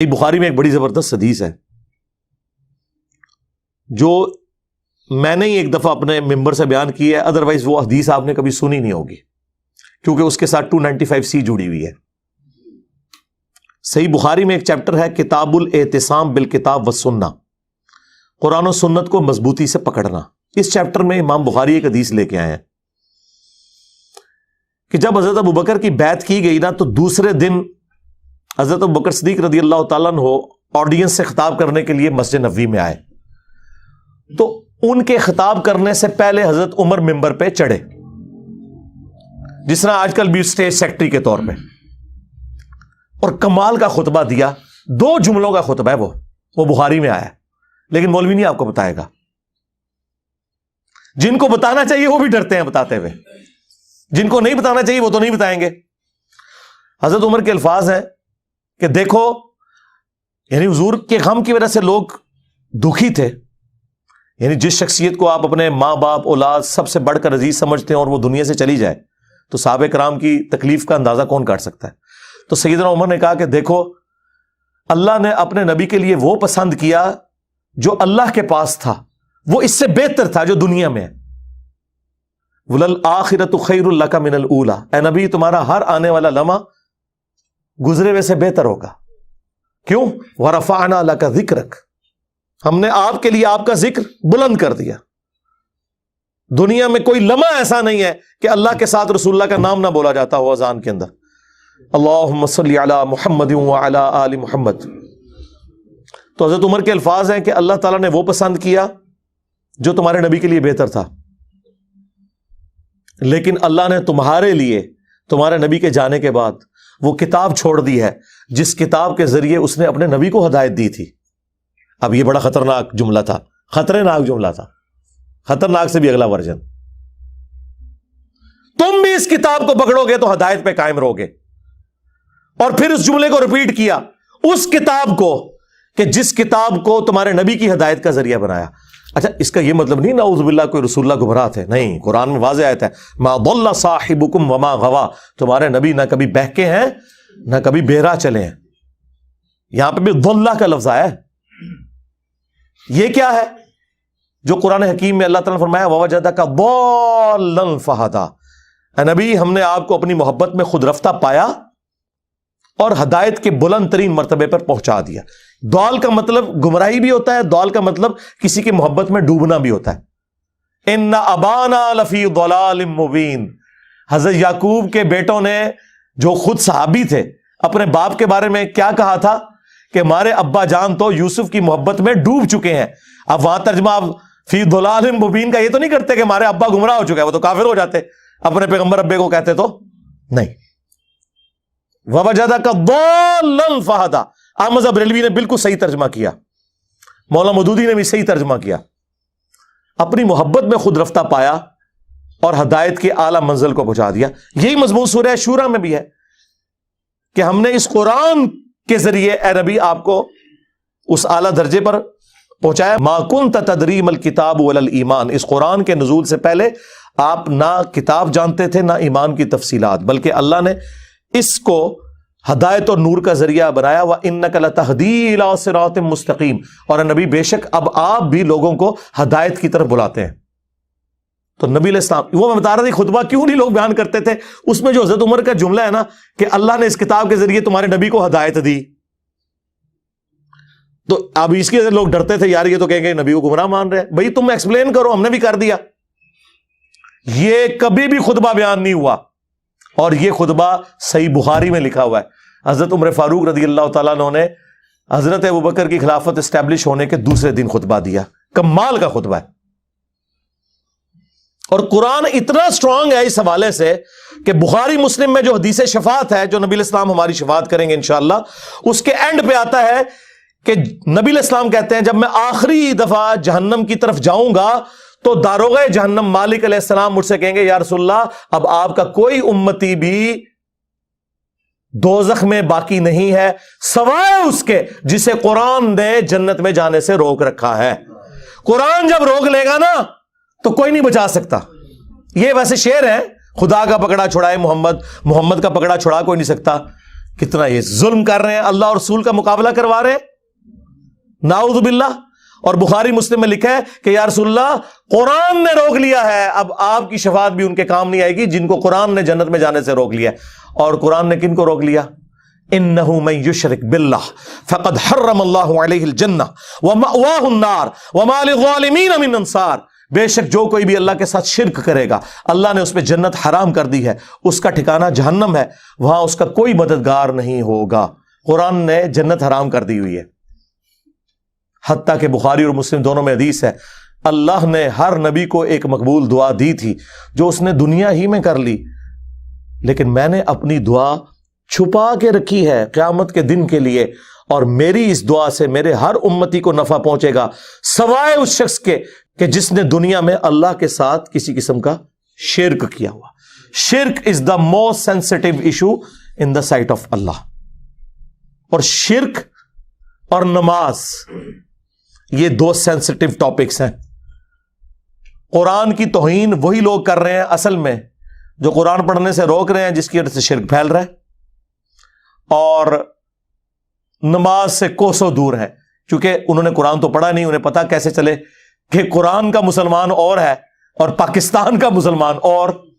बुखारी में एक बड़ी जबरदस्त हदीस है जो मैंने ही एक दफा अपने मेंबर से बयान की है, अदरवाइज वो हदीस आपने कभी सुनी नहीं होगी क्योंकि उसके साथ 295C जुड़ी हुई है। सही बुखारी में एक चैप्टर है किताबुल एतिसाम बिल किताब व सुन्ना, कुरान और सुन्नत को मजबूती से पकड़ना। इस चैप्टर में इमाम बुखारी एक हदीस लेके आए हैं कि जब हजरत अबू बकर की बैत की गई ना, तो दूसरे दिन हजरत अबू बकर सिद्दीक रदी अल्लाह तआला अन्हु ऑडियंस से खिताब करने के लिए मस्जिद नबवी में आए। तो उनके खिताब करने से पहले हजरत उमर मिंबर पे चढ़े, जिस तरह आजकल भी स्टेज सेक्रेटरी के तौर पे, और कमाल का खुतबा दिया। 2 जुमलों का खुतबा है वो बुखारी में आया है, लेकिन मौलवी नहीं आपको बताएगा। जिनको बताना चाहिए वो भी डरते हैं बताते हुए, जिनको नहीं बताना चाहिए वो तो नहीं बताएंगे। हजरत उमर के अल्फाज हैं कि देखो, यानी हुजूर के गम की वजह से लोग दुखी थे। यानी जिस शख्सियत को आप अपने माँ बाप औलाद सबसे बढ़कर अजीज समझते हैं और वो दुनिया से चली जाए, तो साहबे कराम की तकलीफ का अंदाजा कौन काट सकता है। तो सैयदना उमर ने कहा कि देखो, अल्लाह ने अपने नबी के लिए वो पसंद किया जो अल्लाह के पास था, वो इससे बेहतर था जो दुनिया में है। वलल आखिरतु खैरुल लका मिनल ऊला, ए नबी तुम्हारा हर आने वाला लम्हा गुजरे हुए से बेहतर होगा। क्यों? वरफअना लका जिक्रक, हमने आपके लिए आपका जिक्र बुलंद कर दिया। दुनिया में कोई लम्हा ऐसा नहीं है कि अल्लाह के साथ रसूलुल्लाह का नाम ना बोला जाता हो अजान के अंदर। अल्लाहुम्मा सल्ली अला मुहम्मद व अला आलि मुहम्मद। तो हजरत उमर के अल्फाज हैं कि अल्लाह ताला ने वो पसंद किया जो तुम्हारे नबी के लिए बेहतर था, लेकिन अल्लाह ने तुम्हारे लिए तुम्हारे नबी के जाने के बाद वो किताब छोड़ दी है जिस किताब के जरिए उसने अपने नबी को हदायत दी थी। अब ये बड़ा खतरनाक जुमला था, खतरनाक जुमला था, खतरनाक से भी अगला वर्जन। तुम भी इस किताब को पकड़ोगे तो हदायत पे कायम रहोगे। और फिर उस जुमले को रिपीट किया, उस किताब को, कि जिस किताब को तुम्हारे नबी की हदायत का जरिया बनाया। अच्छा, इसका यह मतलब नहीं नाउज़ुबिल्लाह कोई रसूलुल्लाह गुमराह थे, नहीं। कुरान में वाज़ेह आयत है, मा दल्ला साहिबुकुम वमा गवा, तुम्हारे नबी ना कभी बहके हैं ना कभी बेरा चले हैं। यहां पे भी दल्ला का लफ्ज आया है। यह क्या है जो कुरान हकीम में अल्लाह ताला ने फरमाया ववजदका दल्लन फहदा, नबी हमने आपको अपनी मोहब्बत में खुद रफ्ता पाया और हदायत के बुलंद तरीन मर्तबे पर पहुंचा दिया। दौल का मतलब गुमराही भी होता है, दौल का मतलब किसी की मोहब्बत में डूबना भी होता है। इन्ना अबाना लफी दलालिम मुबीन, हजरत याकूब के बेटों ने जो खुद सहाबी थे अपने बाप के बारे में क्या कहा था कि हमारे अब्बा जान तो यूसुफ की मोहब्बत में डूब चुके हैं। अब वहां तर्जमा आप फी दलालिम मुबीन का ये तो नहीं करते कि हमारे अब्बा गुमराह हो चुका है, वो तो काफिर हो जाते अपने पैगंबर अब्बे को कहते तो नहीं। ववजदका दल्लन फहदा, अहमद बरेलवी ने बिल्कुल सही तर्जमा किया, मौला मौदूदी ने भी सही तर्जमा किया। अपनी मोहब्बत में खुद रफ्ता पाया और हदायत के आला मंजिल को पहुंचा दिया। यही मजमून सूरह शूरा में भी है कि हमने इस कुरान के जरिए ए नबी आपको उस आला दर्जे पर पहुंचाया। मा कुंत तदरी मल किताब वलल ईमान, इस कुरान के नुज़ूल से पहले आप ना किताब जानते थे ना ईमान की तफसीलात, बल्कि अल्लाह ने इसको हदायत और नूर का जरिया बनाया। व इन्नका लतहदी इला सिरातिम मुस्तकीम, और नबी बेशक अब आप भी लोगों को हदायत की तरफ बुलाते हैं। तो नबी अलैहिस्सलाम, वो मैं बता रहा था खुतबा क्यों नहीं लोग बयान करते थे, उसमें जो हजरत उमर का जुमला है ना कि अल्लाह ने इस किताब के जरिए तुम्हारे नबी को हदायत दी, तो अब इसके वजह लोग डरते थे, यार ये तो कहेंगे नबी को गुमराह मान रहे हैं। भाई तुम एक्सप्लेन करो, हमने भी कर दिया। ये कभी भी खुतबा बयान नहीं हुआ, और ये खुतबा सही बुखारी में लिखा हुआ है। हजरत उमर फारूक रदी अल्लाह तआला अन्हु ने हजरत अबू बकर की खिलाफत एस्टैब्लिश होने के दूसरे दिन खुतबा दिया। कमाल का खुतबा है। और कुरान इतना स्ट्रांग है इस हवाले से कि बुखारी मुस्लिम में जो हदीस शफात है, जो नबी अलैहिस्सलाम हमारी शफात करेंगे इंशाअल्लाह, उसके एंड पे आता है कि नबी अलैहिस्सलाम कहते हैं जब मैं आखिरी दफा जहन्नम की तरफ जाऊंगा तो दारोगा जहन्नम मालिक अलैहिस्सलाम मुझसे कहेंगे या रसूलल्लाह, अब आपका कोई उम्मती भी दोज़ख में बाकी नहीं है सवाए उसके जिसे कुरान ने जन्नत में जाने से रोक रखा है। कुरान जब रोक लेगा ना तो कोई नहीं बचा सकता। ये वैसे शेर है, खुदा का पकड़ा छुड़ाए मोहम्मद, मोहम्मद का पकड़ा छुड़ा कोई नहीं सकता। کتنا یہ ظلم کر رہے ہیں، اللہ اور رسول کا مقابلہ کروا رہے ہیں، نعوذ باللہ۔ اور بخاری مسلم میں لکھا ہے کہ یا رسول اللہ قرآن نے روک لیا ہے، اب آپ کی شفاعت بھی ان کے کام نہیں آئے گی جن کو قرآن نے جنت میں جانے سے روک لیا ہے۔ اور قرآن نے کن کو روک لیا؟ انہ من یشرک باللہ فقد حرم اللہ علیہ الجنہ ومأواہ النار وما للظالمین من انصار، بے شک جو کوئی بھی اللہ کے ساتھ شرک کرے گا اللہ نے اس پہ جنت حرام کر دی ہے، اس کا ٹھکانہ جہنم ہے، وہاں اس کا کوئی مددگار نہیں ہوگا۔ قرآن نے جنت حرام کر دی ہوئی ہے، حتیٰ کہ بخاری اور مسلم دونوں میں حدیث ہے اللہ نے ہر نبی کو ایک مقبول دعا دی تھی جو اس نے دنیا ہی میں کر لی، لیکن میں نے اپنی دعا چھپا کے رکھی ہے قیامت کے دن کے لیے، اور میری اس دعا سے میرے ہر امتی کو نفع پہنچے گا سوائے اس شخص کے کہ جس نے دنیا میں اللہ کے ساتھ کسی قسم کا شرک کیا ہوا۔ شرک is the most sensitive issue in the sight of اللہ۔ اور شرک اور نماز یہ دو سینسٹیو ٹاپکس ہیں۔ قرآن کی توہین وہی لوگ کر رہے ہیں اصل میں جو قرآن پڑھنے سے روک رہے ہیں، جس کی وجہ سے شرک پھیل رہا ہے، اور نماز سے کوسوں دور ہے، کیونکہ انہوں نے قرآن تو پڑھا نہیں، انہیں پتا کیسے چلے کہ قرآن کا مسلمان اور ہے اور پاکستان کا مسلمان اور